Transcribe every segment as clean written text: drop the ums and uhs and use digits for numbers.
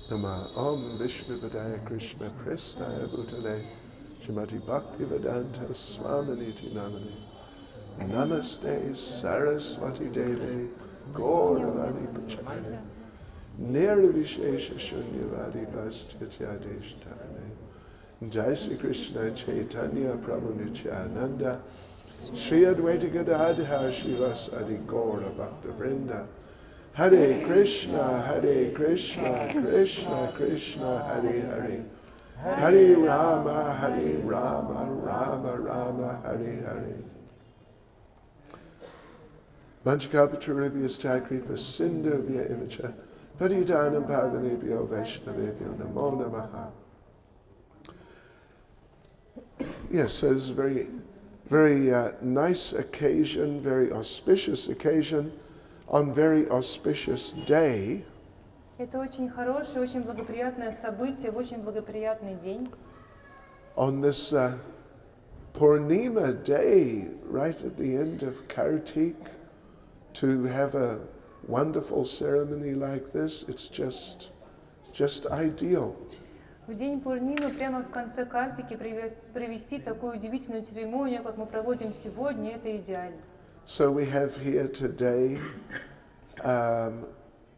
Nama Om Vishnupadaya Krishna Prestaya Bhutale Shrimati Bhaktivedanta Swaminiti Namani Namaste Saraswati Deve Gauravani Prachayane Nirvishesha Shunyavadi Bhastityadesha Tavane Jai Sri Krishna Chaitanya Prabhu Nityananda Shri Advaita Gadadhar Shivasadi Gaura Bhakta Vrinda Hare Krishna, Krishna Krishna, Hare Hare. Hare Rama, Rama Rama, Hare Hare. Vanchakapacharibhyas Kripa Sindhubhya Ivacha Patitanam Pavanebhyo Vaishnavebhyo Namo Namaha. Yes, so it's a very nice occasion, very auspicious occasion. On very auspicious day, это очень хорошее, очень благоприятное событие, в очень благоприятный день. On this Purnima day, right at the end of Kartik, to have a wonderful ceremony like this, it's just ideal. В день Пурнимы, прямо в конце Картики, провести такую удивительную церемонию, как мы проводим сегодня, это идеально. So we have here today,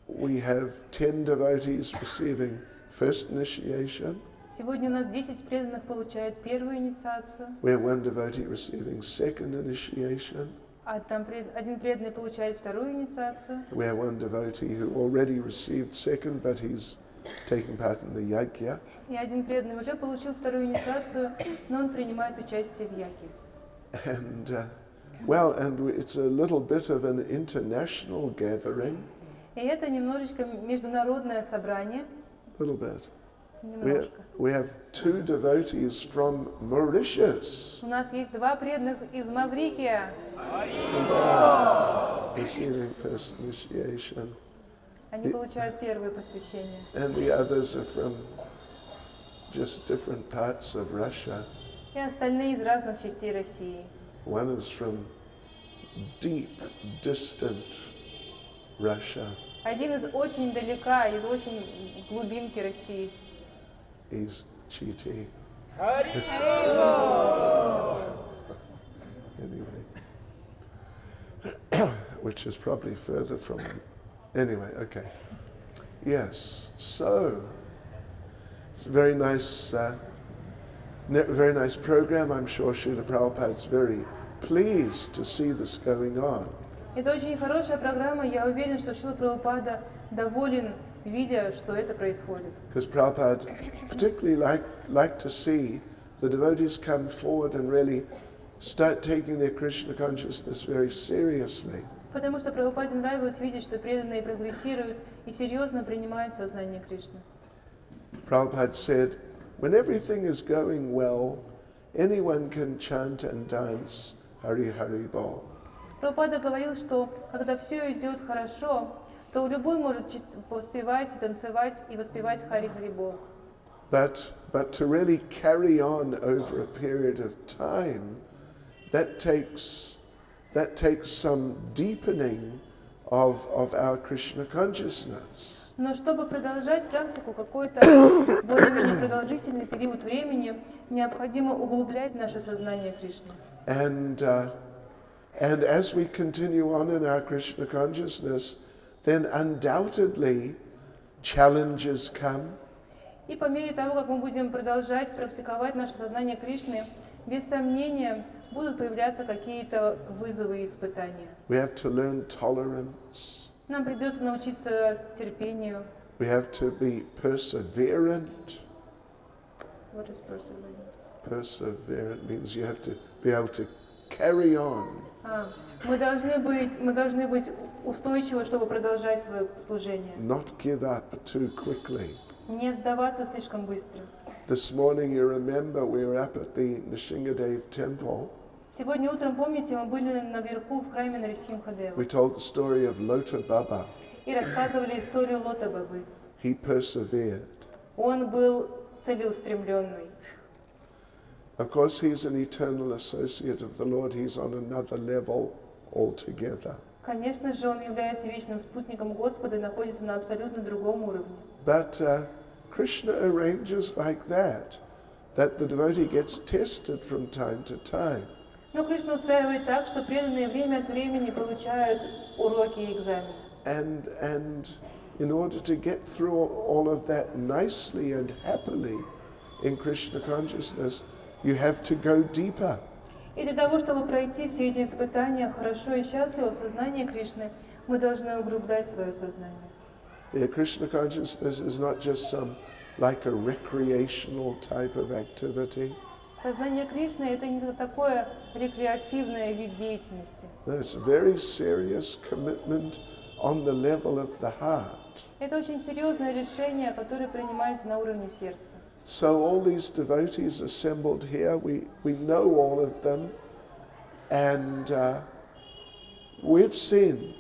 we have 10 devotees receiving first initiation. Сегодня у нас 10 преданных получают первую инициацию. We have one devotee receiving second initiation. Один преданный получает вторую инициацию. We have one devotee who already received second, but he's taking part in the yajna. И один преданный уже получил вторую инициацию, но он принимает участие в яге. And it's a little bit of an international gathering. И это немножечко международное собрание. Little bit. Немножко. We have 2 devotees from Mauritius. У нас есть 2 преданных из Маврикия. Receiving first initiation. Они получают первое посвящение. And the others are from just different parts of Russia. И остальные из разных частей России. One is from deep, distant Russia. Один из очень далека, из очень глубинки России. He's Chiti. Anyway, which is probably further from. Anyway, okay. Yes. So it's a very nice program. I'm sure Srila Prabhupada's very pleased to see this going on. Это очень хорошая программа. Я уверен, что Шрила Прабхупада доволен, видя, что это происходит. Because Prabhupada particularly liked to see the devotees come forward and really start taking their Krishna consciousness very seriously. Потому что Прабхупаде нравилось видеть, что преданные прогрессируют и серьезно принимают сознание Кришны. Prabhupada said, when everything is going well, anyone can chant and dance Hari Hari Bol. Прабхупада говорил, что когда все идет хорошо, то любой может воспевать, танцевать и воспевать Хари Хари Бол. But to really carry on over a period of time, that takes some deepening of our Krishna consciousness. Но чтобы продолжать практику какой-то более-менее продолжительный период времени, необходимо углублять наше сознание Кришны. And as we continue on in our Krishna consciousness, then undoubtedly challenges come. И по мере того, как мы будем продолжать практиковать наше сознание Кришны, без сомнения будут появляться какие-то вызовы и испытания. We have to learn tolerance. Нам придется научиться терпению. We have to be perseverant. What is perseverant? Perseverant means you have to be able to carry on. Мы должны быть устойчивы, чтобы продолжать свое служение. Not give up too quickly. Не сдаваться слишком быстро. This morning, you remember, we were up at the Nrsimhadev temple. Сегодня утром, помните, мы были наверху в храме Нарисимхадева. We told the story of Lota Baba. И рассказывали историю Лота Бабы. He persevered. Он был целеустремленный. Of course, he's an eternal associate of the Lord. He's on another level altogether. Конечно же, он является вечным спутником Господа и находится на абсолютно другом уровне. But Krishna arranges like that the devotee gets tested from time to time. Но Кришна устраивает так, что преданные время от времени получают уроки и экзамены. And in order to get through all of that nicely and happily in Krishna consciousness, you have to go deeper. И для того, чтобы пройти все эти испытания хорошо и счастливо в сознании Кришны, мы должны углублять свое сознание. Yeah, Krishna consciousness is not just some like a recreational type of activity. Сознание Кришны – это не такое рекреативное вид деятельности. No, it's a very serious commitment on the level of the heart. Это очень серьезное решение, которое принимается на уровне сердца. So all these devotees assembled here, we know all of them, and we've seen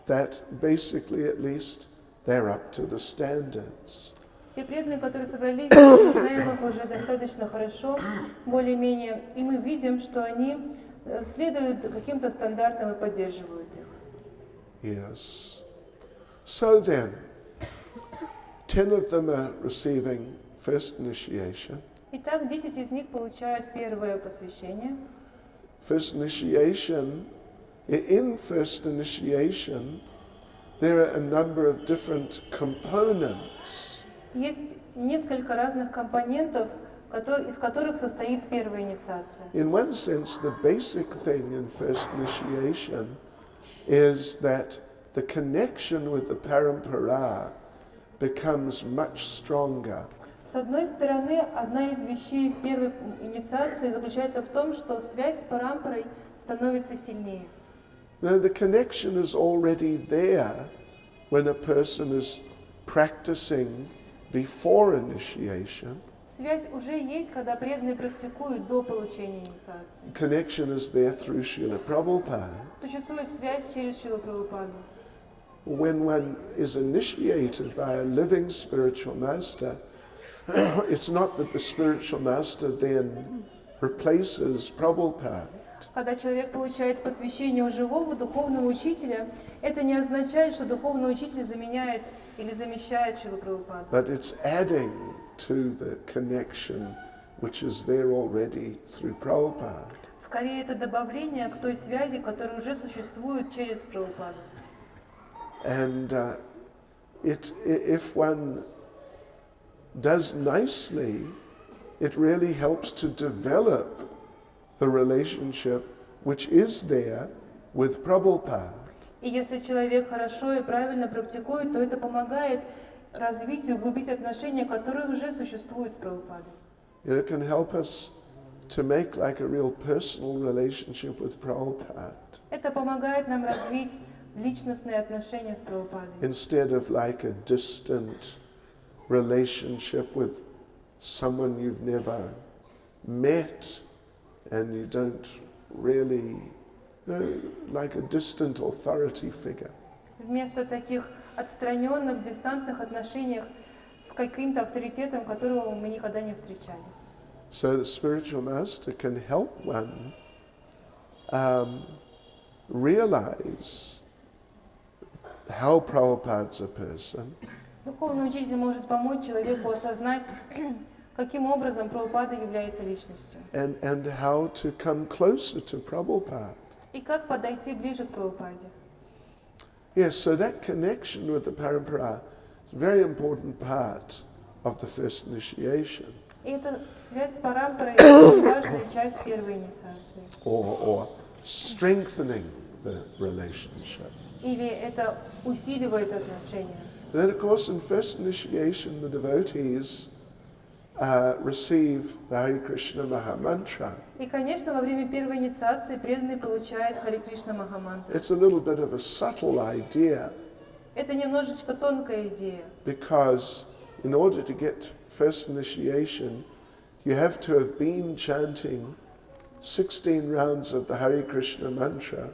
that basically at least they're up to the standards. Все преданные, которые собрались, мы знаем их уже достаточно хорошо, более-менее, и мы видим, что они следуют каким-то стандартам и поддерживают их. Yes. So then, 10 of them are receiving first initiation. Итак, 10 из них получают первое посвящение. First initiation, in first initiation, there are a number of different components. Есть несколько разных компонентов, из которых состоит первая инициация. In one sense, the basic thing in first initiation is that the connection with the Parikrama becomes much stronger. С одной стороны, одна из вещей в первой инициации заключается в том, что связь с Парампарой становится сильнее. Now, the connection is already there when a person is practicing before initiation. Связь уже есть, когда преданные практикуют до получения инициации. Connection is there through Srila Prabhupada. Существует связь через Шрилу Прабхупаду. When one is initiated by a living spiritual master, it's not that the spiritual master then replaces Prabhupada. Когда человек получает посвящение у живого духовного учителя, это не означает, что духовный учитель заменяет или замещает Шрилу Прабхупаду. But it's adding to the connection which is there already through Prabhupada. Скорее, это добавление к той связи, которая уже существует через Прабхупаду. And if one does nicely, it really helps to develop the relationship which is there with Prabhupada. И если человек хорошо и правильно практикует, то это помогает развить и углубить отношения, которые уже существуют с Прабхупадой. It can help us to make like a real personal relationship with Prabhupada. Это помогает нам развить личностные отношения с Прабхупадой. Instead of like a distant relationship with someone you've never met and you don't really know, like a distant authority figure. Вместо таких отстраненных, дистантных отношений с каким-то авторитетом, которого мы никогда не встречали. So the spiritual master can help one realize how Prabhupada's a person. Духовный учитель может помочь человеку осознать, каким образом Прабхупада является личностью. And how to come closer to Prabhupada. И как подойти ближе к Прабхупаде. Yes, so that connection with the Parikrama is a very important part of the first initiation. И эта связь с Парампарой очень важная часть первой инициации. Or strengthening the relationship. Или это усиливает отношения. And then, of course, in first initiation, the devotees receive the Hare Krishna Maha Mantra. И, конечно, во время первой инициации преданный получает Харе Кришна Махамантру. It's a little bit of a subtle idea. Это немножечко тонкая идея. Because in order to get first initiation, you have to have been chanting 16 rounds of the Hare Krishna mantra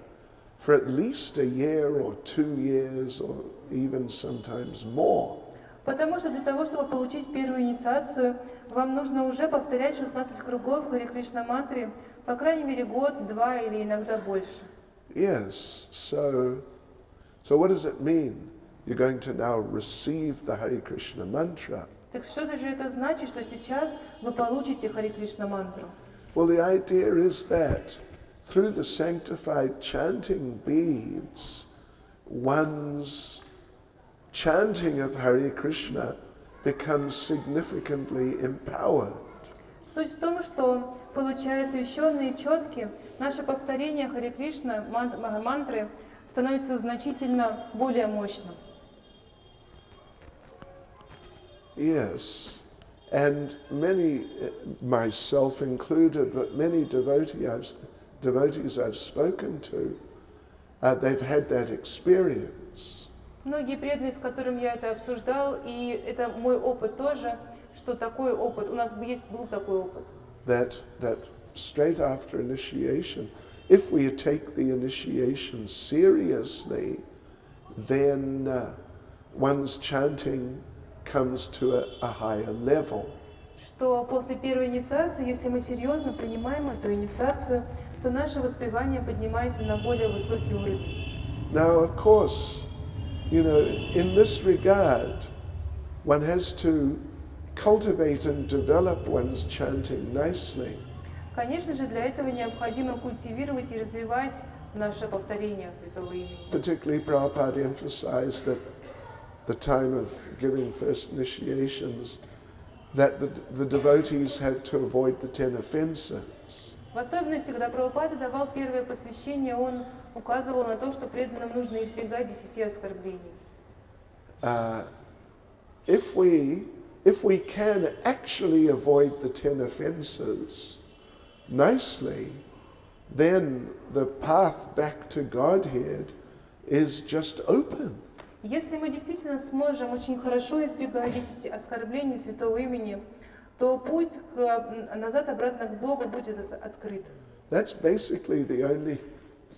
for at least a year or 2 years or even sometimes more. Потому что для того, чтобы получить первую инициацию, вам нужно уже повторять 16 кругов Харе Кришна мантре, по крайней мере, год, 2 или иногда больше. Yes, so what does it mean? you're going to now receive the Hare Krishna mantra. Так что же это значит, что сейчас вы получите Харе Кришна мантру? Well, the idea is that through the sanctified chanting beads, one's chanting of Hare Krishna becomes significantly empowered. Суть в том, что, получая священные четки, наше повторение Харе Кришна, мантры, становится значительно более мощным. Yes, and many, myself included, but many devotees I've spoken to, they've had that experience. Многие преданные, с которыми я это обсуждал, и это мой опыт тоже, что такой опыт, у нас был такой опыт. That straight after initiation, if we take the initiation seriously, then one's chanting comes to a higher level. Что после первой инициации, если мы серьезно принимаем эту инициацию, то наше воспевание поднимается на более высокий уровень. Now, of course, in this regard, one has to cultivate and develop one's chanting nicely. Конечно же, для этого необходимо культивировать и развивать наше повторение святого имени. Particularly, Prabhupada emphasized at the time of giving first initiations that the devotees have to avoid the 10 offenses. В особенности, когда Прабхупада давал первое посвящение, он указывал на то, что преданным нужно избегать 10 оскорблений. If we can actually avoid the 10 offenses nicely, then the path back to Godhead is just open. Если мы действительно сможем очень хорошо избегать 10 оскорблений святого имени, то путь назад-обратно к Богу будет открыт. That's basically the only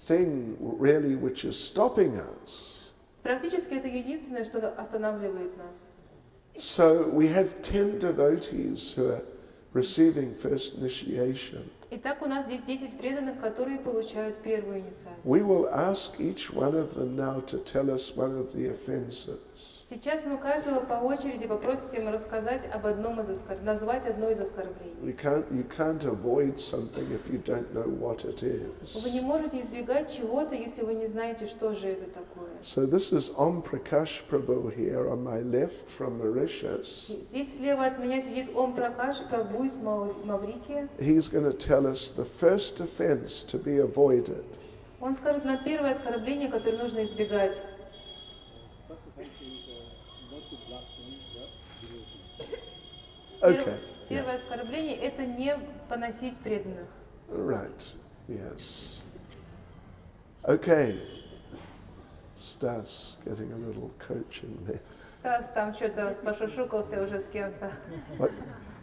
thing really which is stopping us. Практически это единственное, что останавливает нас. So we have 10 devotees who are receiving first initiation. Итак, у нас здесь 10 преданных, которые получают первую инициацию. We will ask each one of them now to tell us one of the offenses. Сейчас мы каждого по очереди попросим рассказать об одном из назвать одно из оскорблений. You can't avoid something if you don't know what it is. Вы не можете избегать чего-то, если вы не знаете, что же это такое. So this is Om Prakash Prabhu here on my left from Mauritius. Здесь слева от меня сидит Ом Пракаш Прабху из Маврикии. He's going to tell us the first offense to be avoided. Он скажет нам первое оскорбление, которое нужно избегать. Okay. Первое оскорбление – это не поносить преданных. Right. Yes. Okay. Stas getting a little coaching there. Стас там что-то пошушукался уже с кем-то.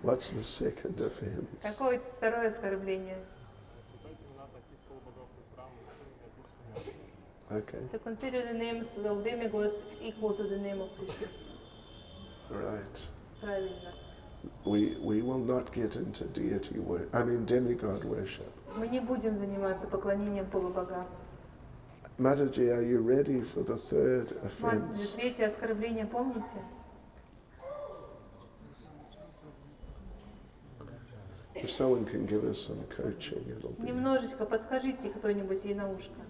What's the second offense? Какое второе оскорбление? Okay. To consider the names of demigods equal to the name of Krishna. Right. Правильно. We will not get into deity worship. I mean demigod worship. Мы не будем заниматься поклонением полубогам. Mataji, are you ready for the third offense? Матаджи, третье оскорбление, помните? If someone can give us some coaching, it'll be... Немножечко подскажите кто-нибудь ей на ушко.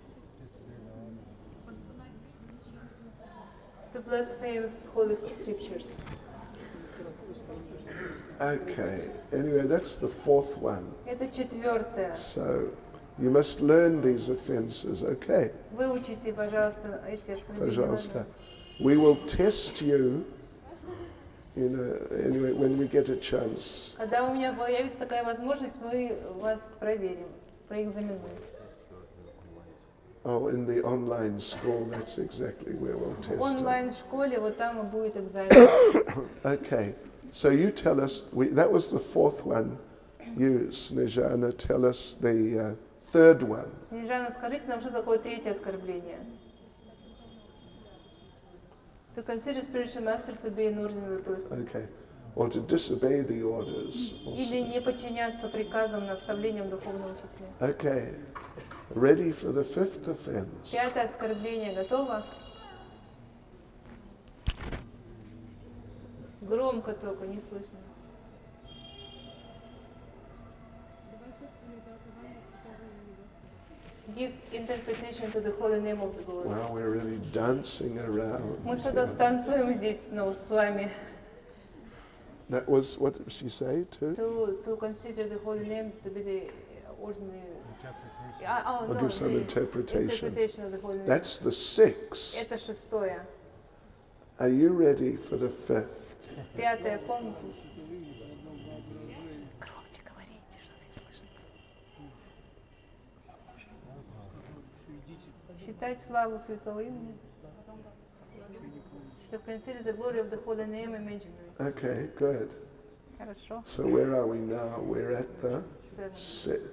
To blaspheme holy scriptures. Okay. Anyway, that's the fourth one. Это четвертое. So you must learn these offenses, okay? Выучите, пожалуйста, эти оскорбления. Пожалуйста. We will test you, anyway, when we get a chance. Когда у меня появится такая возможность, мы вас проверим, проэкзаменуем. Oh, in the online school, that's exactly where we'll В test it. онлайн-школе вот там и будет экзамен. Okay, so you tell us, that was the fourth one. You, Snejana, tell us the third one. Снежана, скажите нам, что такое третье оскорбление? To consider spiritual master to be an ordinary person. Okay, or to disobey the orders. Или не подчиняться приказам, наставлениям духовного учителя. Okay, ready for the fifth offense? Пятое оскорбление готово? Громко только, не слышно. Give interpretation to the holy name of the Lord. Wow, we're really dancing around. Мы что-то танцуем здесь, с вами. That was, what did she say too? To consider the holy name to be the ordinary Or give some interpretation. interpretation of the holy name. That's the sixth. Это шестое. Are you ready for the fifth? Пятое, помните? Громче говорите, что не слышно. Считать славу святого имени. To consider the glory of the holy name imaginary. Okay, good. Хорошо. So where are we now? We're at the Seven.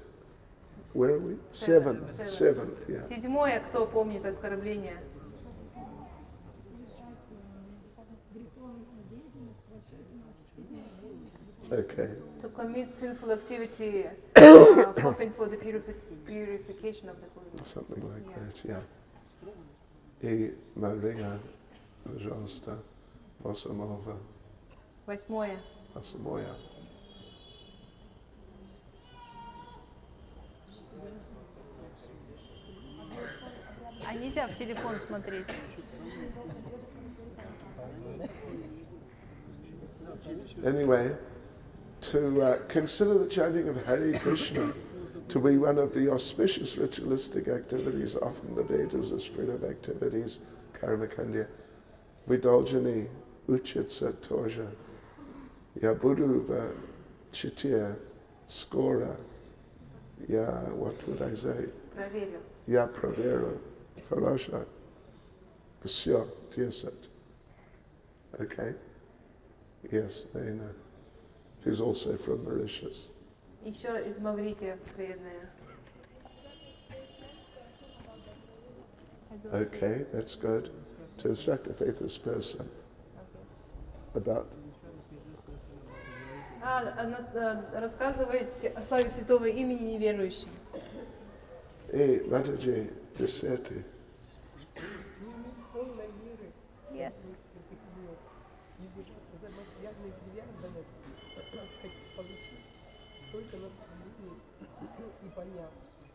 where are we? Seventh, yeah. Седьмое, кто помнит оскорбление? Okay. To commit sinful activity, hoping for the purification of the holy name. Something like that, yeah. И Мария, пожалуйста, Восьмого. Восьмое. Восьмое. А нельзя в телефон смотреть. Anyway, to consider the chanting of Hare Krishna to be one of the auspicious ritualistic activities, often the Vedas as fruit of activities, Karmakandya, Vidaljani, Uchitsa, Toja, Yabuduva, Chitya, Skora, what would I say? Проверю. Я проверю, хорошо, все, 10. Okay? Yes, they know. Who's also from Mauritius. Еще из Маврикия преданная. Okay, that's good. To instruct a faithless person about. Рассказывать о славе святого имени неверующим. Mataji, Deseti. Yes.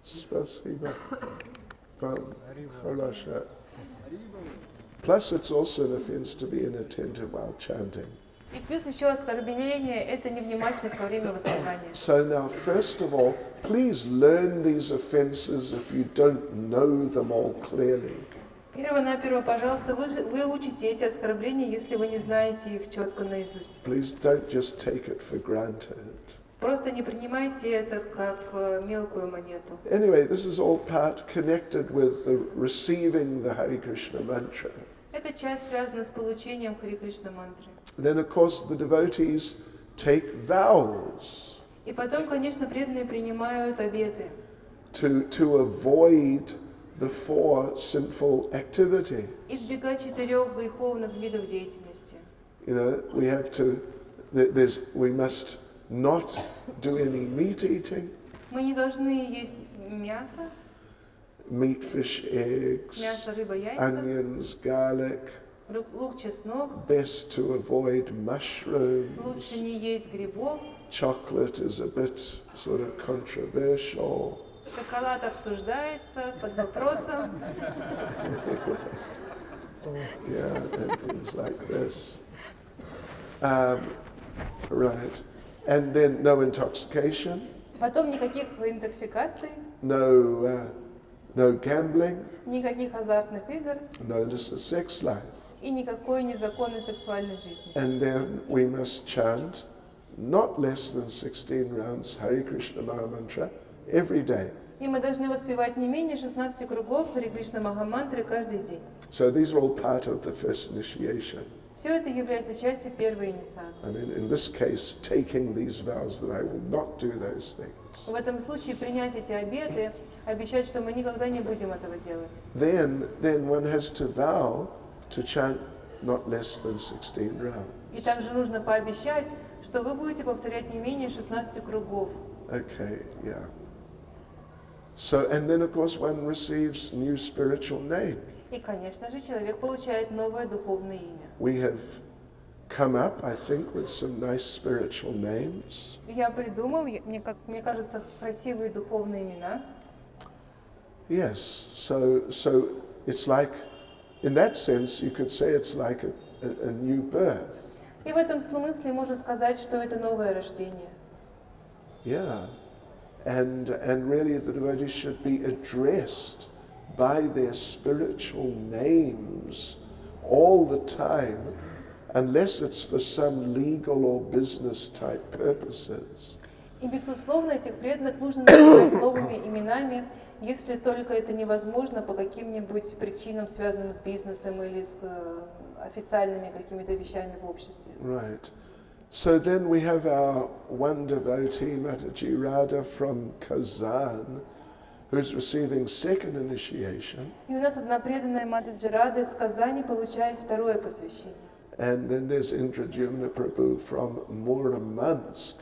Спасибо. Хорошо. Plus, it's also an offense to be inattentive while chanting. И плюс еще оскорбление – это невнимательность во время воспевания. So now, first of all, please learn these offenses if you don't know them all clearly. Перво-наперво, пожалуйста, вы учите эти оскорбления, если вы не знаете их четко наизусть. Please don't just take it for granted. Просто не принимайте это как мелкую монету. Anyway, this is all part connected with the receiving the Hare Krishna mantra. Эта часть связана с получением Хари Кришна мантры. Then, of course, the devotees take vows И потом, конечно, преданные принимают обеты, to avoid the four sinful activity. избегать 4 греховных видов деятельности. You know, we must not do any meat eating, Мы не должны есть мясо, meat, fish, eggs, мясо, рыба, яйца, onions, garlic. лук, чеснок. Best to avoid mushrooms. Лучше не есть грибов. Chocolate is a bit sort of controversial. Шоколад обсуждается под вопросом. Yeah, and things like this. Right. And then no intoxication. Потом никаких интоксикаций, No gambling. никаких азартных игр No illicit sex life. и никакой незаконной сексуальной жизни. And then we must chant not less than 16 rounds Hare Krishna Maha Mantra every day. И мы должны воспевать не менее 16 кругов Хари Кришна Махамантры каждый день. So these are all part of the first initiation. Все это является частью первой I инициации. mean, in this case, taking these vows that I will not do those things. В этом случае принять эти обеты, обещать, что мы никогда не будем этого делать. Then one has to vow to chant not less than 16 rounds. И также нужно пообещать, что вы будете повторять не менее 16 кругов. Okay, yeah. So, and then of course one receives new spiritual name. И, конечно же, человек получает новое духовное имя. We have come up, I think, with some nice spiritual names. Я придумал, мне кажется, красивые духовные имена. Yes, so it's like, in that sense, you could say it's like a new birth. И в этом смысле можно сказать, что это новое рождение. Yeah, and really the devotees should be addressed by their spiritual names all the time, unless it's for some legal or business type purposes. И, безусловно, этих преданных нужно называть новыми именами, если только это невозможно по каким-нибудь причинам, связанным с бизнесом или с официальными какими-то вещами в обществе. Right. So then we have our one devotee, Mataji Radha from Kazan, who's receiving second initiation. И у нас одна преданная Матаджи Рада из Казани получает второе посвящение. And then there's Indradyumna Prabhu from Murmansk,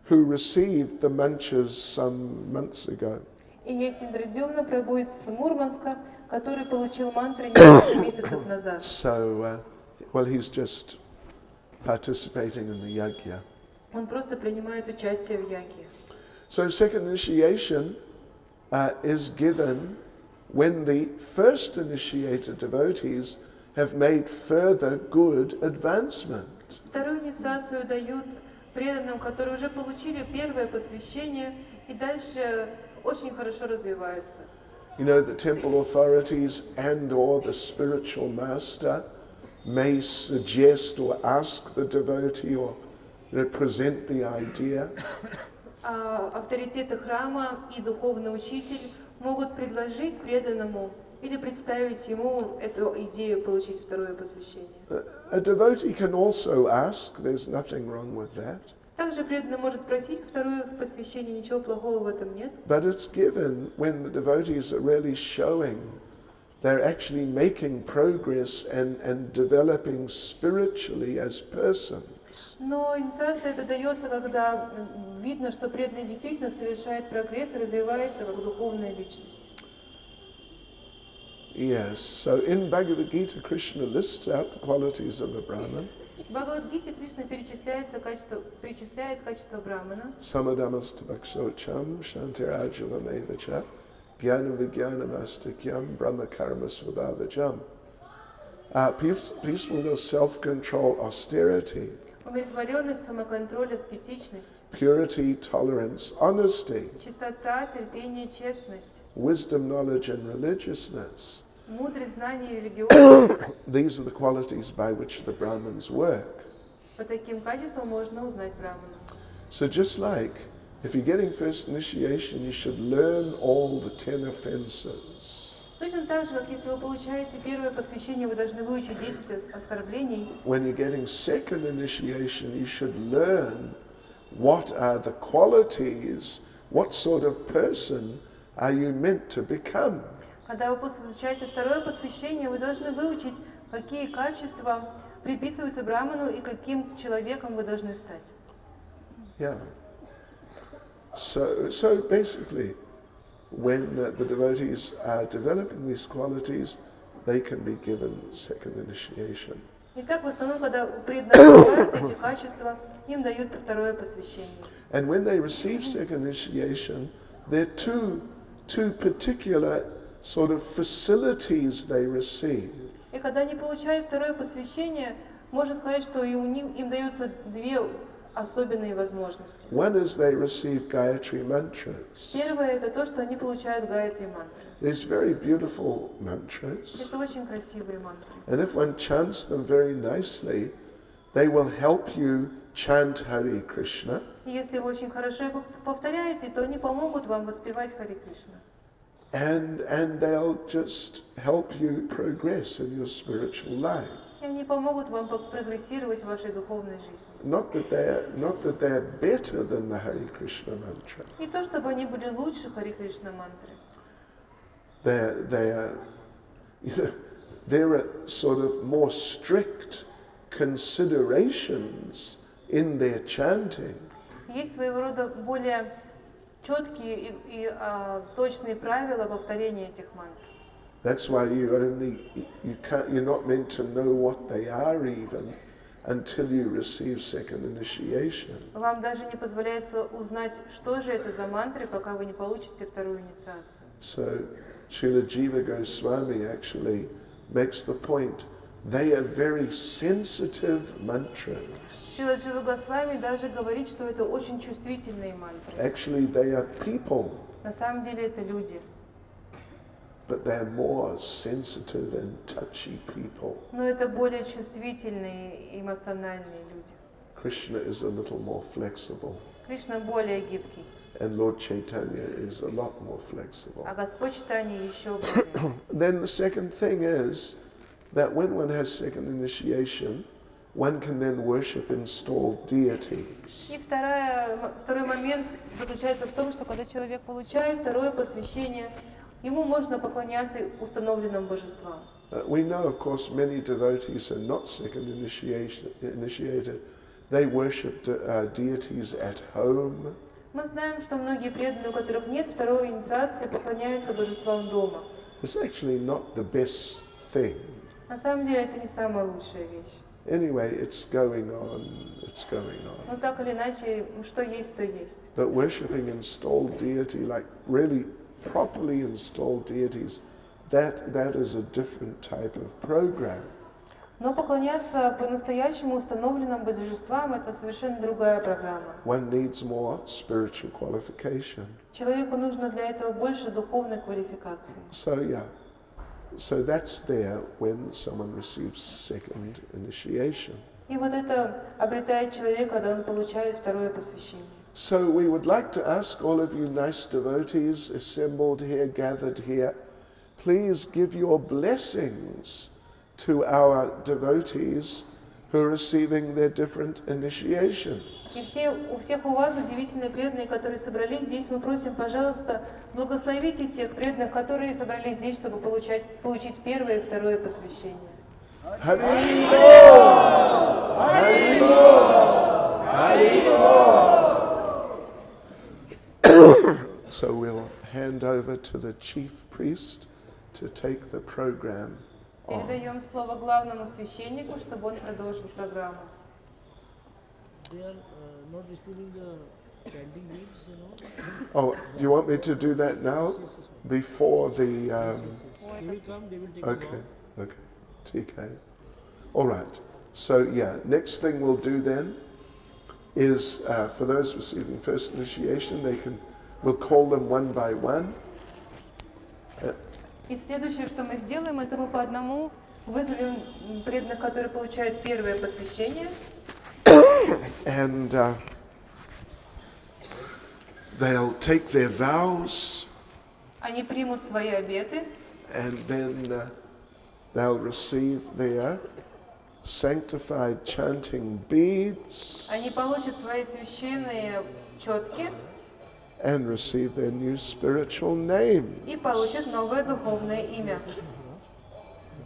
who received the manchas some months ago. И есть Индрадюмна Прабhu из Мурманска, который получил мантры несколько месяцев назад. So, well, he's just participating in the yajna. Он просто принимает участие в яге. So second initiation is given when the first initiated devotees have made further good advancement. Вторую инициацию дают преданным, которые уже получили первое посвящение и дальше очень хорошо развиваются. You know, the temple authorities and or the spiritual master may suggest or ask the devotee or present the idea. Авторитеты храма и духовный учитель могут предложить преданному или представить ему эту идею получить второе посвящение. A devotee can also ask, there's nothing wrong with that. Также преданный может просить второе посвящение, ничего плохого в этом нет. But it's given when the devotees are really showing they're actually making progress and developing spiritually as persons. Но инициация это дается, когда видно, что преданный действительно совершает прогресс и развивается как духовная личность. Yes, so in Bhagavad Gita, Krishna lists out the qualities of a Brahman. В Бхагавад-гите Кришна перечисляет качество Брахмана. Samadamastavaksocham shantirajavamevacha jnanam vijnanamastikam brahmakarma svabhavajam. Peacefulness, self-control, austerity. Умиротворенность, самоконтроль, аскетичность. Purity, tolerance, honesty. Чистота, терпение, честность. Wisdom, knowledge, and religiousness. Мудрость, знание и религиозность. These are the qualities by which the Brahmins work. По таким качествам можно узнать Брахмана. So just like, if you're getting first initiation, you should learn all the 10 offenses. Точно так же, как если вы получаете первое посвящение, вы должны выучить 10 оскорблений. When you're getting second initiation, you should learn what are the qualities, what sort of person are you meant to become. Когда вы получаете второе посвящение, вы должны выучить, какие качества приписываются Брахману и каким человеком вы должны стать. Yeah. So basically, when the devotees are developing these qualities, they can be given second initiation. Итак, в основном, когда преданные развиваются эти качества, им дают второе посвящение. And when they receive second initiation, there are two particular sort of facilities they receive. И когда они получают второе посвящение, можно сказать, что им даются две особенные возможности. One is they receive Gayatri mantras. Первое – это то, что они получают Гайатри мантры. These very beautiful mantras. Это очень красивые мантры. And if one chants them very nicely, they will help you chant Hare Krishna. И если вы очень хорошо их повторяете, то они помогут вам воспевать Харе Кришна. And they'll just help you progress in your spiritual life. И они помогут вам прогрессировать в вашей духовной жизни. Not that they're better than the Hare Krishna mantra. Не то, чтобы они были лучше Харе Кришна мантры. There are sort of more strict considerations in their chanting. Есть своего рода более четкие и точные правила повторения этих мантр. That's why you're not meant to know what they are even until you receive second initiation. Вам даже не позволяется узнать, что же это за мантры, пока вы не получите вторую инициацию. So Srila Jiva Goswami actually makes the point, they are very sensitive mantras. Шрила Джива Госвами даже говорит, что это очень чувствительные мантры. Actually, they are people, На самом деле это люди. but they're more sensitive and touchy people. Но это более чувствительные, эмоциональные люди. Krishna is a little more flexible, Кришна более гибкий, and Lord Chaitanya is a lot more flexible. а Господь Чайтанья еще более. Then the second thing is that when one has second initiation, one can then worship installed deities. И второй момент заключается в том, что когда человек получает второе посвящение, ему можно поклоняться установленным божествам. We know, of course, many devotees are not second initiated. They worship deities at home. Мы знаем, что многие преданные, у которых нет второй инициации, поклоняются божествам дома. It's actually not the best thing. На самом деле это не самая лучшая вещь. Anyway, it's going on. Но так или иначе, что есть, то есть. But worshipping installed deity, like really properly installed deities, that is a different type of program. Но поклоняться по-настоящему установленным божествам – это совершенно другая программа. One needs more spiritual qualification. Человеку нужно для этого больше духовной квалификации. So that's there when someone receives second initiation. И вот это обретает человек, когда он получает второе посвящение. So we would like to ask all of you nice devotees assembled here, gathered here, please give your blessings to our devotees who are receiving their different initiations. И у всех у вас удивительные преданные, которые собрались здесь, мы просим, пожалуйста, благословите тех преданных, которые собрались здесь, чтобы получить первое и второе посвящение. Hari Bol! Hari Bol! Hari Bol! So we'll hand over to the chief priest to take the program on. Передаем слово главному священнику, чтобы он продолжил программу. They are not receiving the chanting leaves, you know. Oh, do you want me to do that now? Before the... They will come, they will take Okay, TK. All right. So next thing we'll do then is for those receiving first initiation, we'll call them one by one. И следующее, что мы сделаем, это мы по одному вызовем преданных, которые получают первое посвящение. And they'll take their vows. Они примут свои обеты. And then they'll receive their sanctified chanting beads. Они получат свои священные четки. And receive their new spiritual name. И получат новое духовное имя.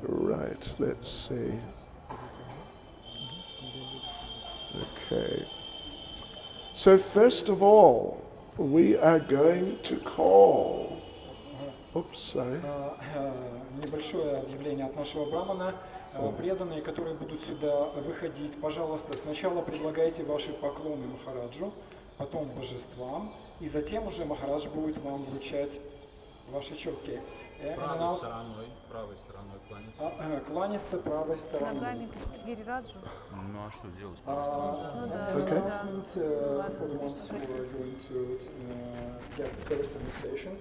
Right, let's see. Okay. So first of all, we are going to call. Oops, sorry. Небольшое объявление от нашего брамана. Преданные, которые будут сюда выходить, пожалуйста, сначала предлагайте ваши поклоны Махараджу, потом божествам, и затем уже Махарадж будет вам вручать ваши четки. Правой стороной кланяться. Кланяться правой стороной. Ногами к Гирираджу. Ну а что делать с правой стороной? Okay. Announcement for the ones who are going to get first initiation.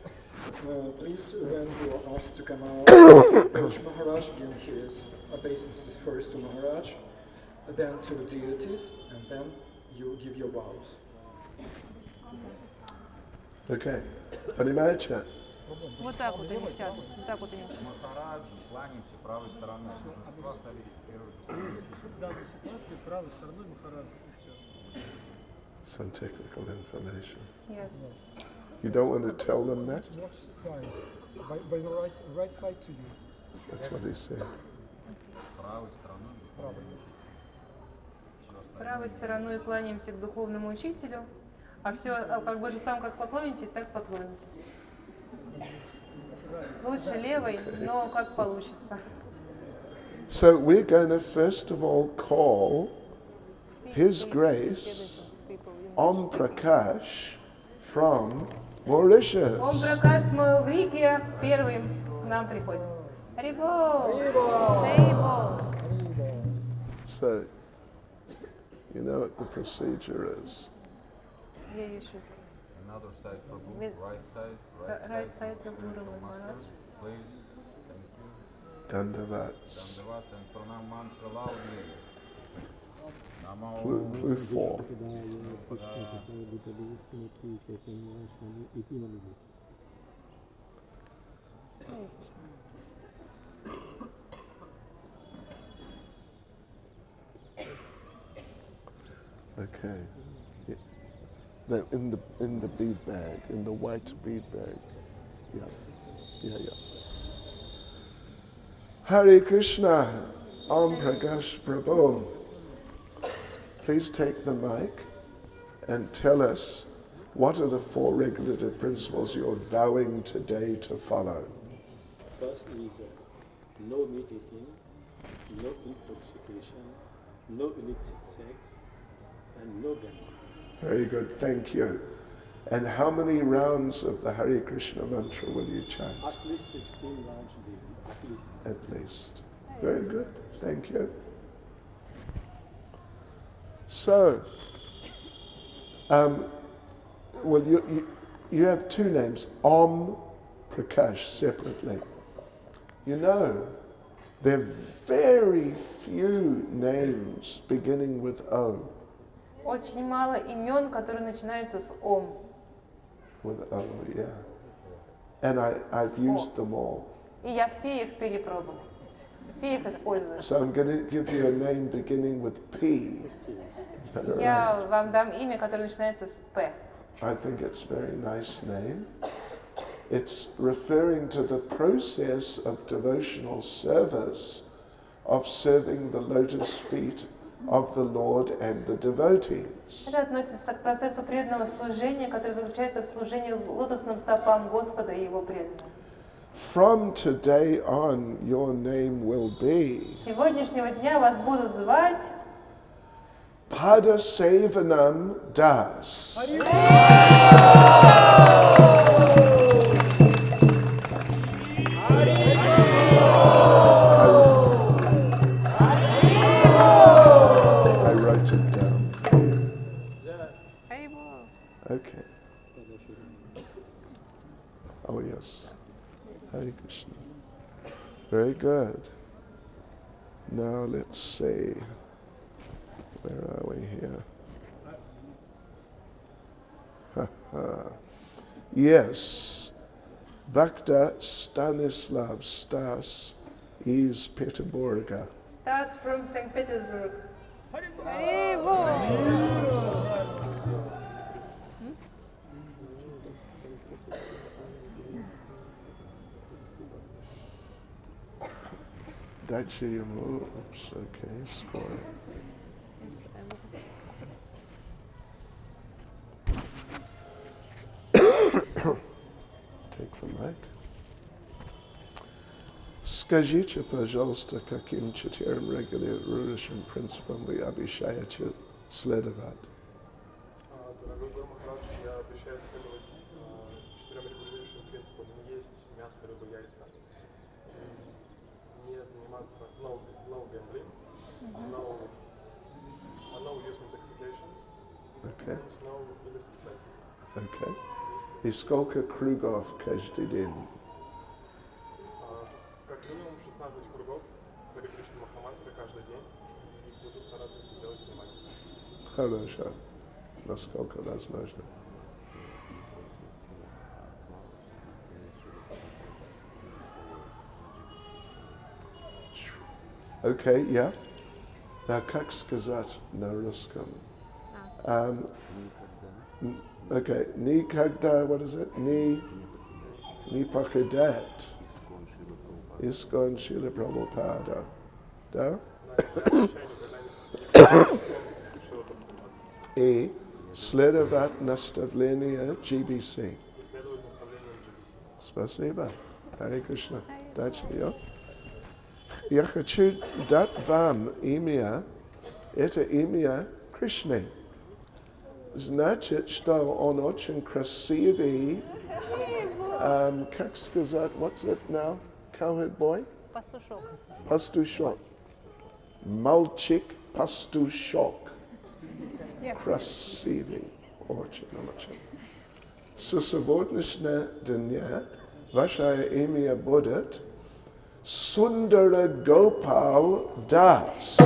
Please, when you are asked to come out, approach Maharaj, give his obeisances first to Maharaj, then to the deities, and then you give your vows. Okay. Понимаете? Вот так вот они сядут. Вот так вот они. Махараджу кланяемся правой стороной. Божества ставить первый. В данной ситуации правой стороной Махараджа. Some technical information. Yes. You don't want to tell them that? What side? By the right side to you. That's what he said. Правой стороной. Правой. Правой стороной кланяемся к духовному учителю, а все, как божествам как поклонитесь, так поклонитесь. Лучше левой, но как получится. So we're going to first of all call His Grace Om Prakash from Mauritius. Ом Пракаш с Маврикия первым к нам приходит. Харибол! Харибол! So, you know what the procedure is. Yeah, you should. Another side for both, With- right side, Right side of Please, Guru Maharaj. please, thank you. Dandavats. Dandavat and pranam mantra loudly. Namo. Blue 4. Okay. Yeah. No, in the bead bag, in the white bead bag. Yeah. Hare Krishna, Om Prakash Prabhu. Please take the mic and tell us what are the 4 regulative principles you're vowing today to follow. First is no meat eating, no intoxication, no illicit sex, and no gambling. Very good, thank you. And how many rounds of the Hare Krishna mantra will you chant? At least 16 rounds daily, at least. At least. Very good, thank you. So, well, you have 2 names, Om Prakash, separately. You know, there are very few names beginning with O. Очень мало имен, которые начинаются с Ом. With O, yeah. And I've used them all. И я все их перепробовала. Все их использую. So I'm going to give you a name beginning with P. Is that all Я right? вам дам имя, которое начинается с П. I think it's a very nice name. It's referring to the process of devotional service, of serving the lotus feet of the Lord and the devotees. Это относится к процессу преданного служения, который заключается в служении лотосным стопам Господа и Его преданных. From today on, your name will be С сегодняшнего дня вас будут звать Pada Sevanam Das. I wrote it down. Okay. Oh yes. Hare Krishna. Very good. Now let's see. Where are we here? Yes. Bhakta Stanislav Stas is Peterburga. Стас from St. Petersburg. Dachi Yamu. Oops, okay, score. Take the mic. Скажите, пожалуйста, каким 4 регулирующим принципам вы обещаете следовать? Дорогой Гуру Махарадж, я обещаю следовать 4 регулирующим принципам: не есть мясо, рыбу, яйца, не заниматься no gambling, no use intoxications, Okay, and no illicit sex. okay. И сколько кругов каждый день? Как минимум 16 кругов Харе Кришна Махамантры каждый день, и буду стараться это делать внимательно. Хорошо. Насколько возможно. Okay, yeah. Now, как сказать на русском? Okay, никогда, what is it? Не покидать Искон Шрила Прабхупада. Да? И следовать наставления GBC. Спасибо. Харе Кришна. Дальше. Я хочу дать вам имя. Это имя Krishna. Значит, что он очень красивый. Как сказать, what's it now? Cowherd boy? Пастушок. Мальчик пастушок. Красивый. Очень. С сегодняшнего дня ваше имя будет Sundara Gopal Das.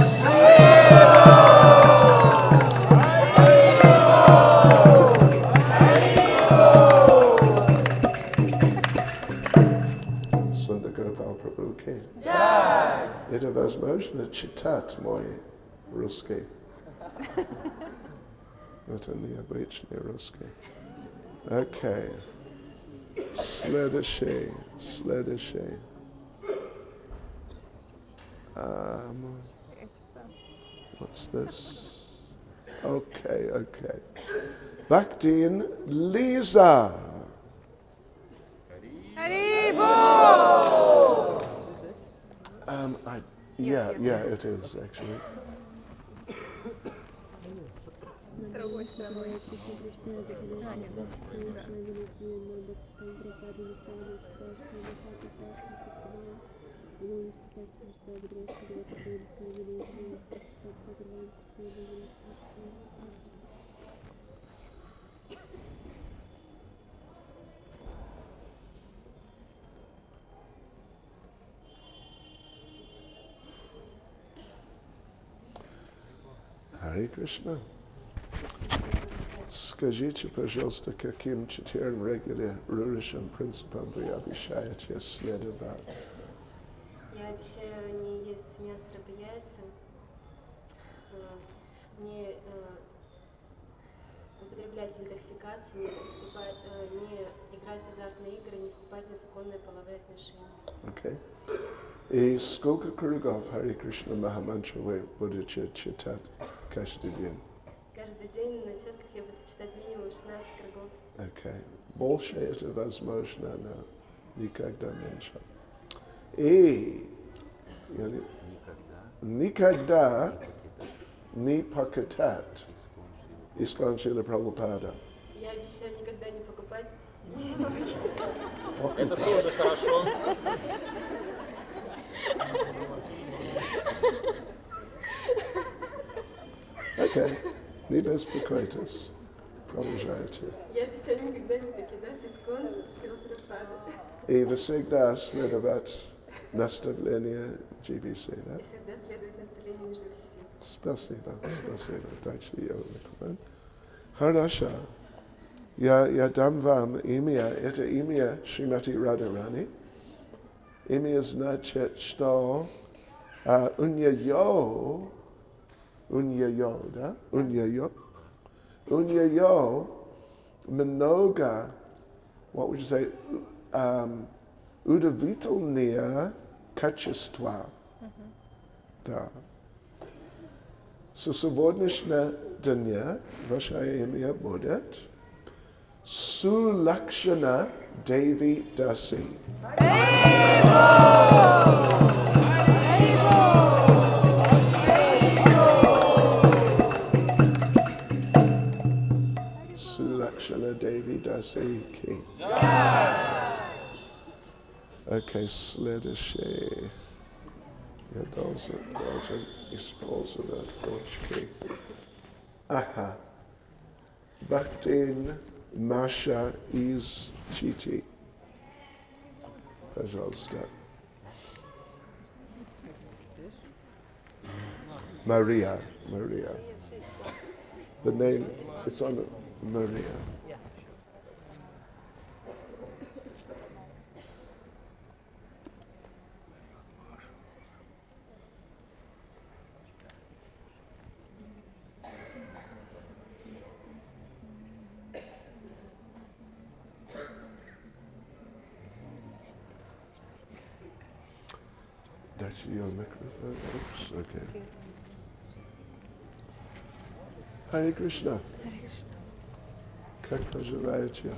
Sundara Gopal Prabhu Ki. Это возможно читать мой русский. Это необычный русский. Okay. Следующий. What's this? Okay. Bhaktin Lisa. Yeah, it is actually. Hare Krishna. Скажите, пожалуйста, каким 4 регулирующим принципам вы обещаете следовать? Я обещаю не есть мясо, рыбу, яйца, не употреблять интоксикации, не играть в азартные игры, не вступать в незаконные половые отношения. Okay. И сколько кругов Харе Кришна Махамантра вы будете читать каждый день? Каждый день на четках я буду читать минимум 16 кругов. Okay. Больше это возможно, но никогда меньше. И никогда не покупать Искон Шрила Прабхупада. Я обещаю никогда не покупать. Это тоже хорошо. Okay. Не беспокойтесь. Продолжайте. Я обещаю никогда не покидать Искон Шрила Прабхупады. И вы всегда следовать наставления GBC, да? И всегда следовать наставлениям GBC. Спасибо. Дальше я микрофон. Хорошо. Я дам вам имя. Это имя Шримати Радharani. Имя значит, что у нее, да? У нее много, what would you say, удивительные качества. Да. С сегодняшнего дня ваше имя будет Sulakshana Devi Dasi. Sulakshana Devi Dasi Ki. Okay, следующий. Я должен использовать ручки. Ага. Бхактин Маша из Чити. Пожалуйста. Maria. The name, it's on Maria. That's your microphone. Oops, okay. Hare Krishna. Как поживаете?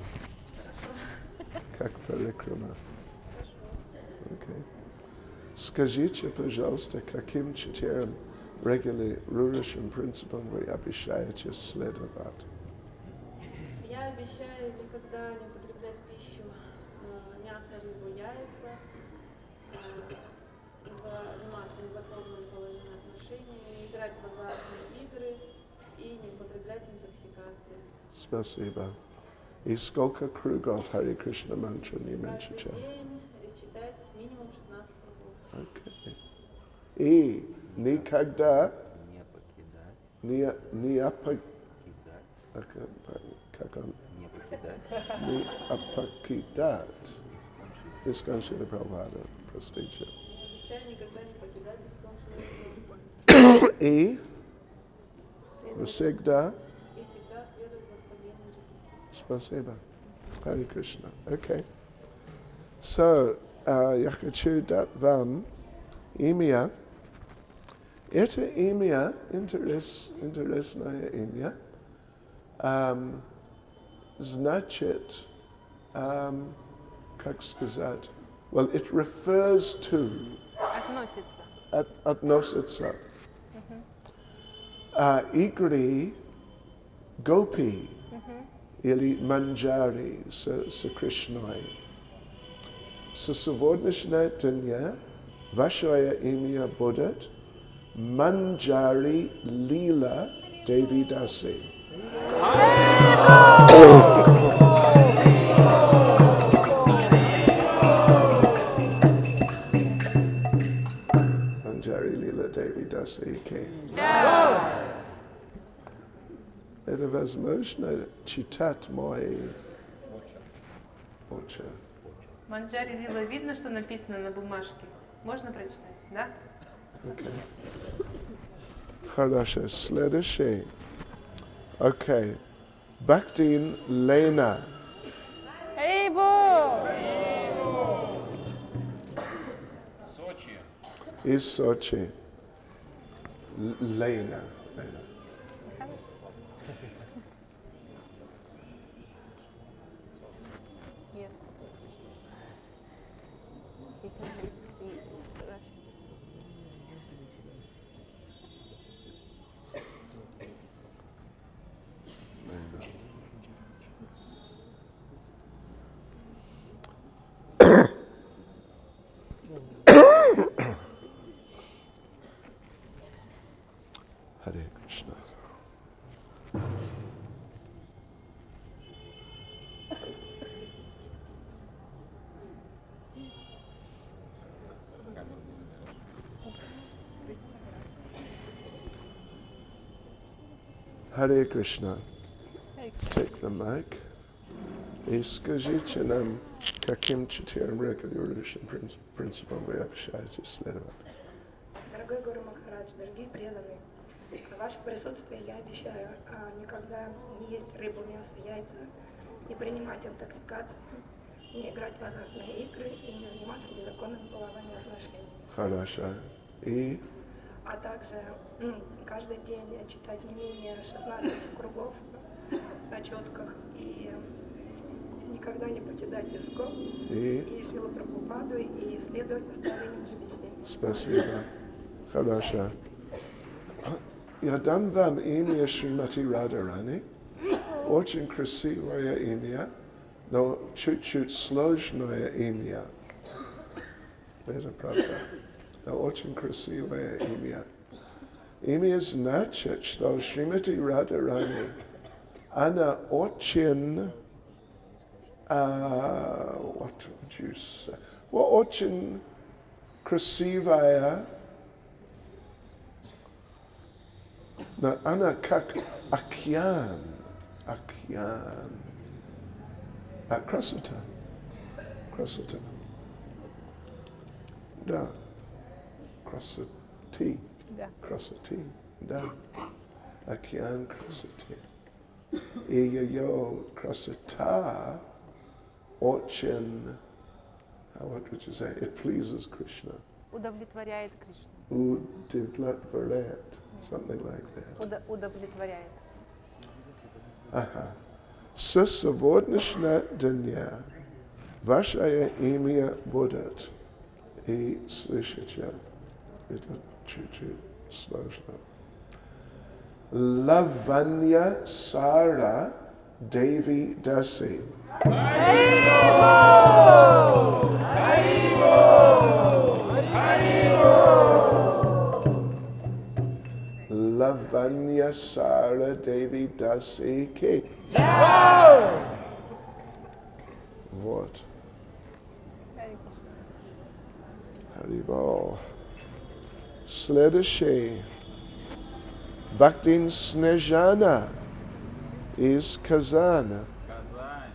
Как Parikrama? Okay. Скажите, пожалуйста, каким 4 регулирующим принципам вы обещаете следовать? Я обещаю никогда не употреблять в пищу мясо, рыбу, яйца, заниматься незаконными половыми отношениями, не играть в азартные игры и не употреблять интоксикации. Спасибо. И сколько кругов Харе Кришна мантра не меньше, чем? Каждый день читать минимум 16 кругов. Okay. И никогда Не покидать. не покидать Искончина Прабхупада, простите. Обещаю никогда не покидать исконченную И всегда и всегда следовать воспоминаниям жизни. спасибо. Харе Кришна. Okay. So, я хочу дать вам имя. Это имя, интересное имя, значит, как сказать, well, it refers to, относится, игры гопи или манджари с Кришной. Со сегодняшнего дня ваше имя будет Манджари Лила Деви Даси. Manjari Lila Devi Dasi King. Это возможно читать мой почерк. Манджари Лила, видно, что написано на бумажке? Можно прочитать, да? Okay. Хорошо. Следующий. Okay. Bhaktin Lena. Сочи. Из Сочи. Lena. Yes. You can read Russian. Hare Krishna. Hare Krishna. Take the mic. И скажите нам, каким 4 регулирующим принципам вы обещаете следовать? Дорогой Гуру Махарадж, дорогие преданные, в ваше присутствие я обещаю никогда не есть рыбу, мясо, яйца, не принимать интоксикацию, не играть в азартные игры и не заниматься незаконными половыми отношениями. Хорошо. И А также каждый день читать не менее 16 кругов на четках и никогда не покидать Искон и Шрила Прабхупаду и следовать наставлениям GBC. спасибо. Хорошо. Я дам вам имя Шримати Радharani. Очень красивое имя, но чуть-чуть сложное имя. Это правда. Но очень красивое имя. Имя значит, что Шримати Радharani, она очень, what would you say? Очень красивая, но она как океан. Красота. Да. Красоты. Красоты. Да. Океан красоты. И ее красота очень, what would you say? It pleases Krishna. Удовлетворяет Кришну. Удовлетворяет. Something like that. Удовлетворяет. Ага. Со сегодняшнего дня ваше имя будет. И слышите, это чуть-чуть Slow. Lavanya Sara Devi Dasi. Lavanya Sara Devi Dasi Ki. What? Haribol. Следующий. Bhaktin Snezhana is Kazan. Казань.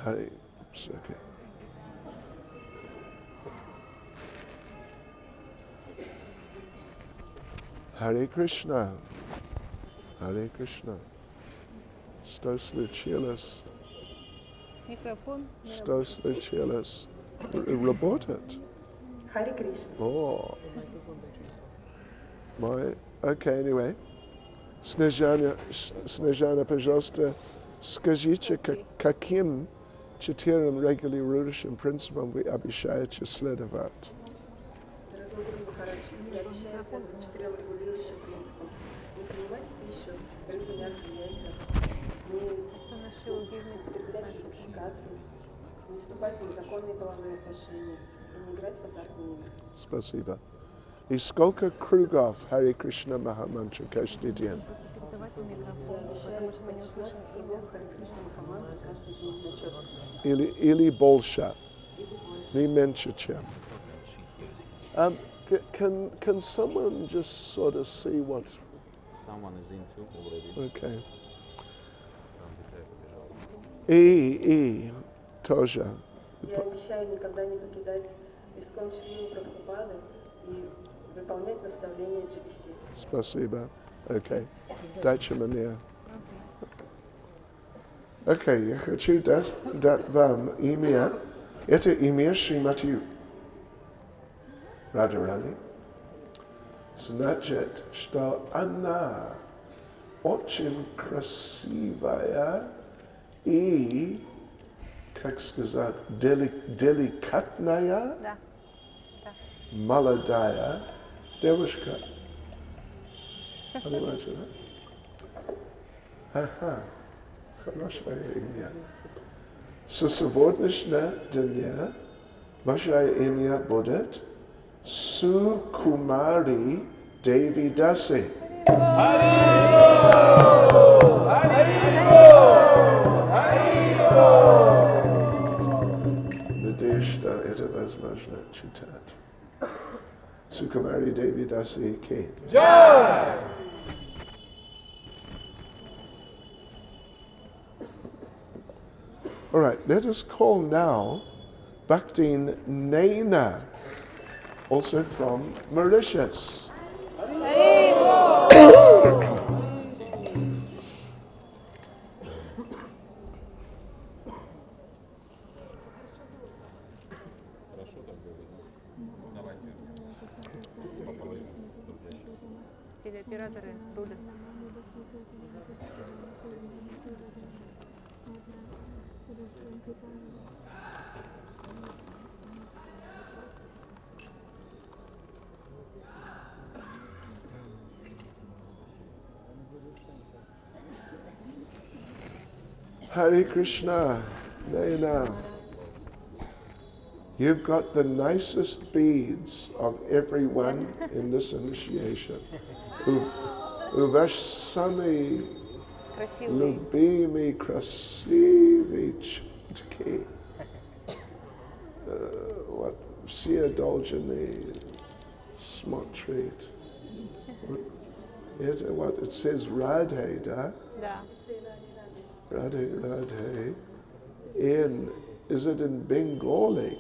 Hari, oops, okay. Hare Krishna. Hare Krishna. Что случилось? Микрофон. Что случилось? Работает? Харе Кришна. Oh. Okay, anyway. Снежана, пожалуйста, скажите, каким четырем регулирующим принципам вы обещаете следовать? Дорогой Гуру Махарадж, я обещаю следовать 4 регулирующим принципам. Не принимать пищу, рыбу, мясо, яйца, не употреблять интоксикации, не вступать в незаконные половые отношения и не играть в азартные игры. Спасибо. И сколько кругов Харе Кришна Махамантра каждый день? Или больше, не меньше чем. Can someone just sort of see what? Someone is into already. Okay. И тоже. Я обещаю никогда не покидать искон Шри Прабхупады и выполнять наставления GBC. Спасибо. Okay. Дальше мне. Okay, я хочу дать вам имя. Это имя Шримати Радharani. Значит, что она очень красивая и, как сказать, деликатная, Да. молодая девушка. Понимаете, да? Ага, хорошее имя. Со сегодняшнего дня ваше имя будет Сукумари Деви Даси. Надеюсь, что это возможно читать. Сукумари Деви Даси Ки. All right, let us call now Bhaktin Naina, also from Mauritius. Телеоператоры рулят. Hare Krishna, Naina. You've got the nicest beads of everyone in this initiation. Uvash sami Красивые. любимый красивый чутки. Вот все должны смотреть. Это what it says Radhe, да? Да. Radhe. Is it in Bengali?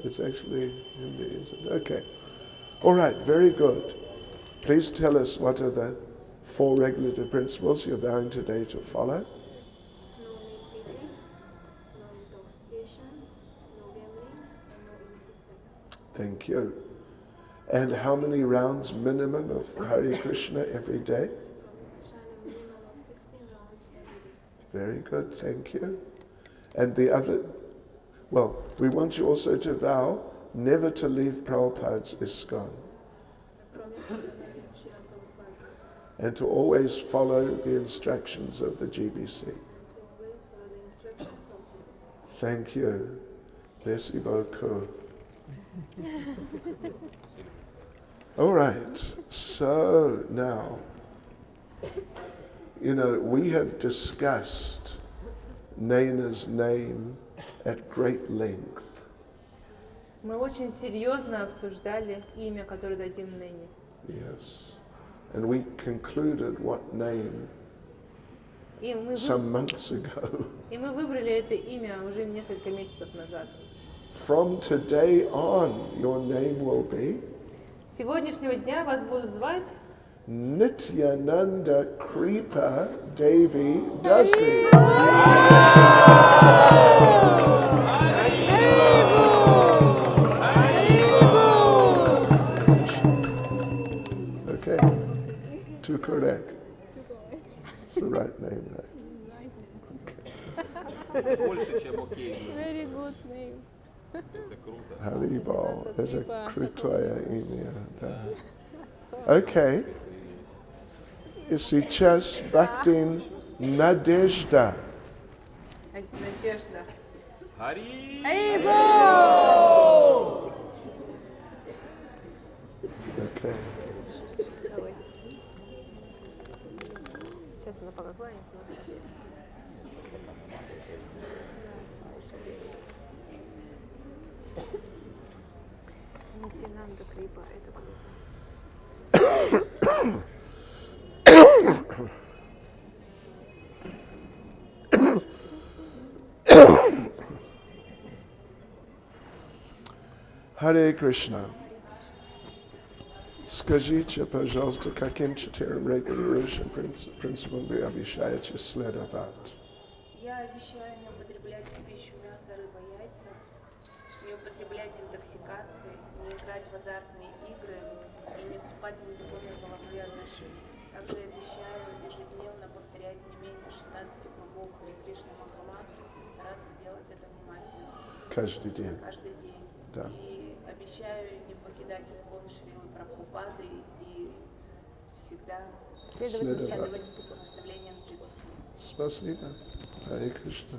It's actually Hindi, isn't it? Okay. All right, very good. Please tell us what are the 4 regulative principles you're vowing today to follow. No meat eating, no intoxication, no gambling, and no illicit sex. Thank you. And how many rounds minimum of Hare Krishna every day? From Mr. Shine, a minimum of 16 rounds every day. Very good, thank you. And the other, well, we want you also to vow never to leave Prabhupada's ISKCON I promise to never leave Srila Prabhupada and to always follow the instructions of the GBC. and to always follow the instructions of Jesus. Thank you. Merci beaucoup. All right, so now, we have discussed Naina's name at great length. Мы очень серьезно обсуждали имя, которое дадим Нине. Yes. And we concluded what name И мы, some months ago. и мы выбрали это имя уже несколько месяцев назад. From today on, your name will be С сегодняшнего дня вас будут звать Nityananda Kripa Devi Dasi. Okay, too correct. It's the right name, right? Больше, чем окей. Very good name. Это круто. Haribol, это крутое имя, да. Okay. И сейчас Бхактин Надежда. Надежда. Хари! Okay. Давайте. Сейчас она пока кланяется. Нитянанда Крипа, это круто. Hare Krishna. Скажите, пожалуйста, каким 4 регулирующим принципам вы обещаете следовать? Я обещаю не употреблять в пищу мясо, рыба, яйца, не употреблять интоксикации, не играть в азартные игры и не вступать в незаконные половые отношения. Также обещаю ежедневно повторять не менее 16 кругов Харе Кришна Махамантру и стараться делать это внимательно Каждый день. каждый день. Да. И обещаю не покидать искон Шрилы Прабхупады и всегда следовать наставлениям GBC. Спасибо. Hare Krishna.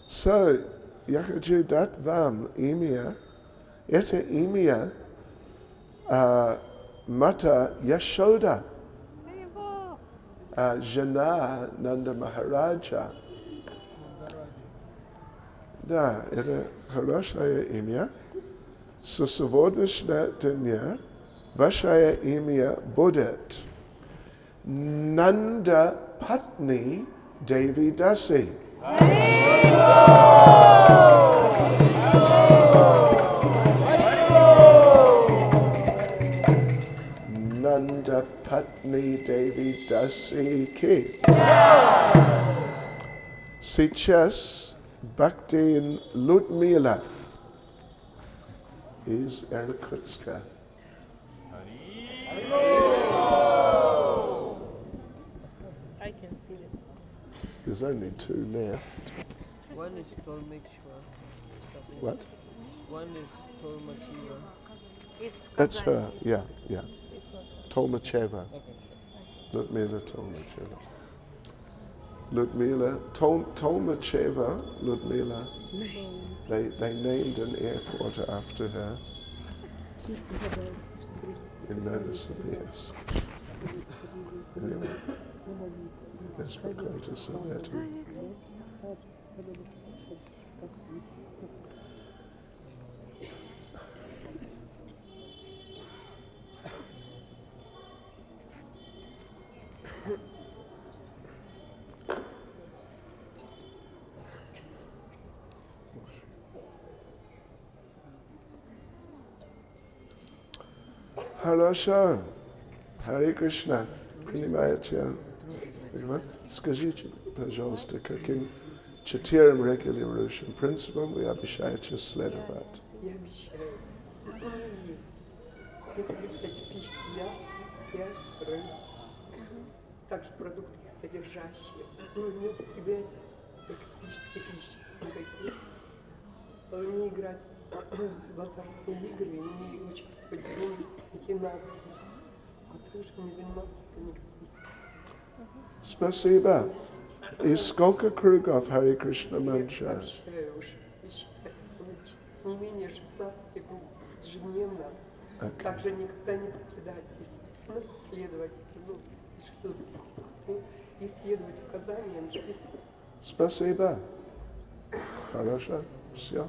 So, я хочу дать вам имя. Это имя Мата Яшода, жена Нанда Махараджа. Да, это хорошее имя. Со сегодняшнего дня ваше имя будет Нанда Патни Деви Даси. Nanda Patni Devi Dasi Ki. Сейчас Bhaktin Ludmila is Irkutska. I can see this. There's only 2 left. One is Tolmekshwa. What? One is Tolmachiva. It's That's Kazan. her, yeah. It's not. Tolmacheva. Okay. Ludmila Tolmacheva. Ludmila, Tolmacheva, Ludmila. They named an airport after her. In Novosibirsk. Anyway, that's what Grota said there too. Хорошо. Харе Кришна. Понимаете? Скажите, пожалуйста, каким 4 регулирующим принципам вы обещаете следовать? Я обещаю не есть, не потреблять пищу мясо, рыбу, также продукты, содержащие, не употреблять наркотических веществ никаких, не играть в азартные игры, не участвовать в махинациях, а также не заниматься никаким спортом. Спасибо. И сколько кругов Харе Кришна манджа? Обещаю уже, не менее 16 кругов ежедневно. Также никогда не покидать, следовать, и следовать указаниям жизни. Спасибо. Хорошо. Все.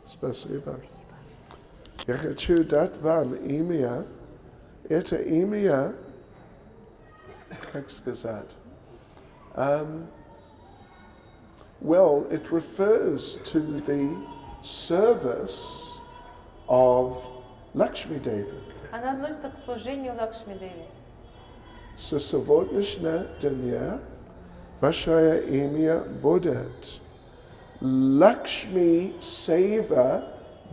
Спасибо. Я хочу дать вам имя. Это имя, как сказать? Well, it refers to the service of Lakshmi Devi. Она относится к служению Лакшми Деви. Со сегодняшнего дня ваше имя будет Lakshmi Seva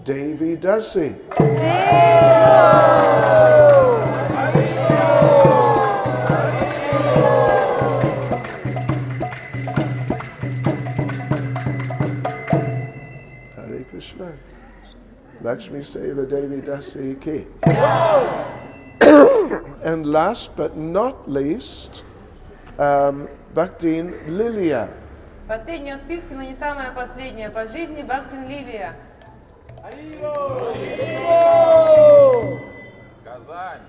Devi Dasi. Hare Krishna. Lakshmi Seva Devi Dasi Ki. And last but not least, Bhaktin Lilia. Последняя в списке, но не самая последняя по жизни, Бхактин Ливия. Казань.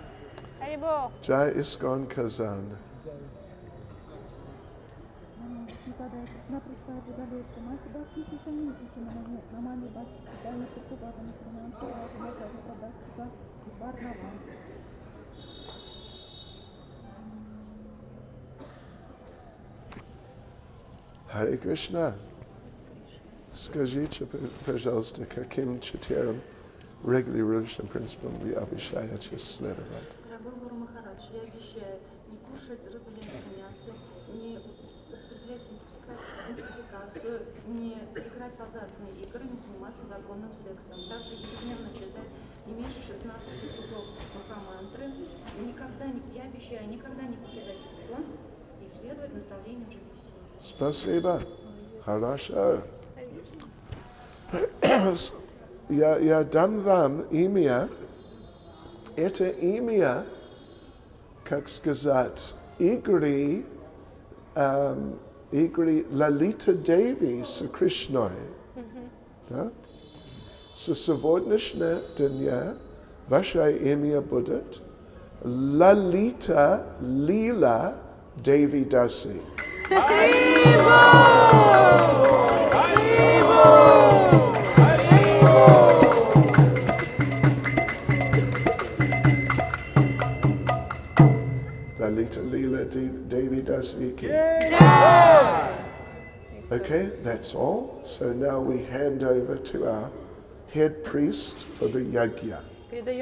Jai Iskon Kazan. Hare Krishna. Скажите, пожалуйста, каким 4 регулирующим принципам вы обещаете следовать? Дорогой Гуру Махарадж, я обещаю не кушать рыбу, мясо, не употреблять интоксикацию, не играть в азартные игры, не заниматься законным сексом. Также ежедневно читать не меньше 16 кругов махамантры. Я обещаю никогда не покидать искон и следовать наставлениям жизни. Спасибо. Хорошо. Я дам вам имя. Это имя, как сказать, игры Lalita Devi с Кришной. Да? Со сегодняшнего дня ваше имя будет Lalita Lila Devi Dasi. Lalita Lila Devi Dasi. Okay, that's all. So now we hand over to our head priest for the yajna.